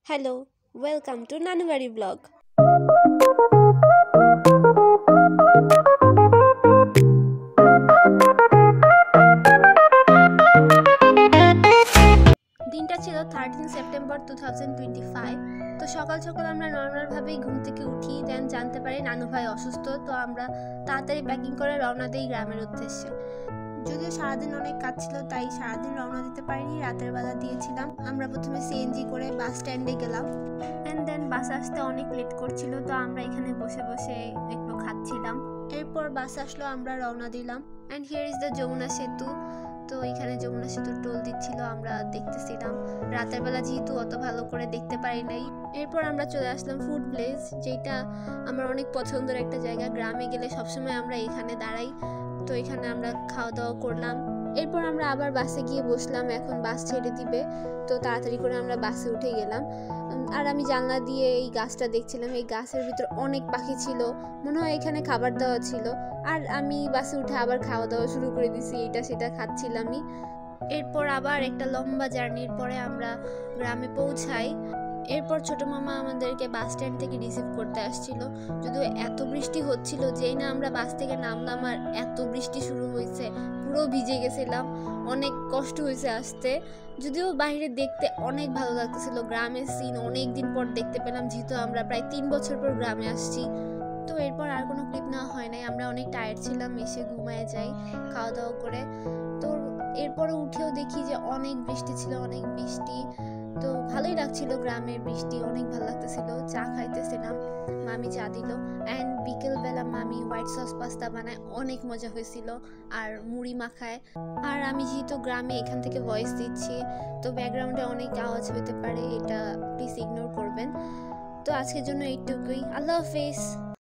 Hello, welcome to Nanuvari vlog. দিনটা ছিল 13 September 2025। তো সকাল সকাল আমরা নর্মালভাবেই ঘুম থেকে উঠি, দেন জানতে পারি নানু ভাই অসুস্থ। তো আমরা তাড়াতাড়ি প্যাকিং করে রওনা দিই গ্রামের উদ্দেশ্যে। যদিও সারাদিন অনেক কাজ ছিল, তাই সারাদিন রওনা দিতে পারিনি, রাতের বেলা দিয়েছিলাম। আমরা প্রথমে সিএনজি করে বাস স্ট্যান্ডে গেলাম, অ্যান্ড দেন বাস আসতে অনেক লেট করছিল, তো আমরা এখানে বসে বসে একটু খাচ্ছিলাম। এরপর বাস আসলো, আমরা রওনা দিলাম। And here is the Jamuna সেতু। তো এখানে যমুনা সেতুর টোল দিচ্ছিল, আমরা দেখতেছিলাম। রাতের বেলা যেহেতু অত ভালো করে দেখতে পারি নাই। এরপর আমরা চলে আসলাম ফুড প্লেস, যেটা আমার অনেক পছন্দের একটা জায়গা। গ্রামে গেলে সবসময় আমরা এখানে দাঁড়াই, তো এখানে আমরা খাওয়া দাওয়া করলাম। এরপর আমরা আবার বাসে গিয়ে বসলাম, এখন বাস ছেড়ে দিবে, তো তাড়াতাড়ি করে আমরা বাসে উঠে গেলাম। আর আমি জানলা দিয়ে এই গাছটা দেখছিলাম, এই গাছের ভিতর অনেক পাখি ছিল, মনে হয় এখানে খাবার দেওয়া ছিল। আর আমি বাসে উঠে আবার খাওয়া দাওয়া শুরু করে দিছি, এটা সেটা খাচ্ছিলামই। এরপর আবার একটা লম্বা জার্নির পরে আমরা গ্রামে পৌঁছাই। এরপর ছোট মামা আমাদেরকে বাস স্ট্যান্ড থেকে রিসিভ করতে আসছিল। যদিও এত বৃষ্টি হচ্ছিল, যেই না আমরা বাস থেকে নামলাম আর এত বৃষ্টি শুরু হয়েছে, পুরো ভিজে গেছিলাম, অনেক কষ্ট হয়েছে আসতে। যদিও বাইরে দেখতে অনেক ভালো লাগতেছিল, গ্রামের সিন অনেক দিন পর দেখতে পেলাম, যেহেতু আমরা প্রায় 3 বছর পর গ্রামে আসছি। তো এরপর আর কোনো ক্লিপ নেওয়া হয় নাই, আমরা অনেক টায়ার্ড ছিলাম, এসে ঘুমায় যাই খাওয়া দাওয়া করে। তো এরপরে উঠেও দেখি যে অনেক বৃষ্টি ছিল, অনেক বৃষ্টি। তো ভালোই লাগছিল, গ্রামের বৃষ্টি অনেক ভালো লাগতেছিল। চা খাইতেছিলাম, মামি চা দিল, অ্যান্ড বিকেলবেলা মামি হোয়াইট সস পাস্তা বানায়, অনেক মজা হয়েছিল, আর মুড়ি মাখায়। আর আমি যেহেতু গ্রামে এখান থেকে ভয়েস দিচ্ছি, তো ব্যাকগ্রাউন্ডে অনেক আওয়াজ হতে পারে, এটা প্লিজ ইগনোর করবেন। তো আজকের জন্য এইটুকুই, আল্লাহ হাফেজ।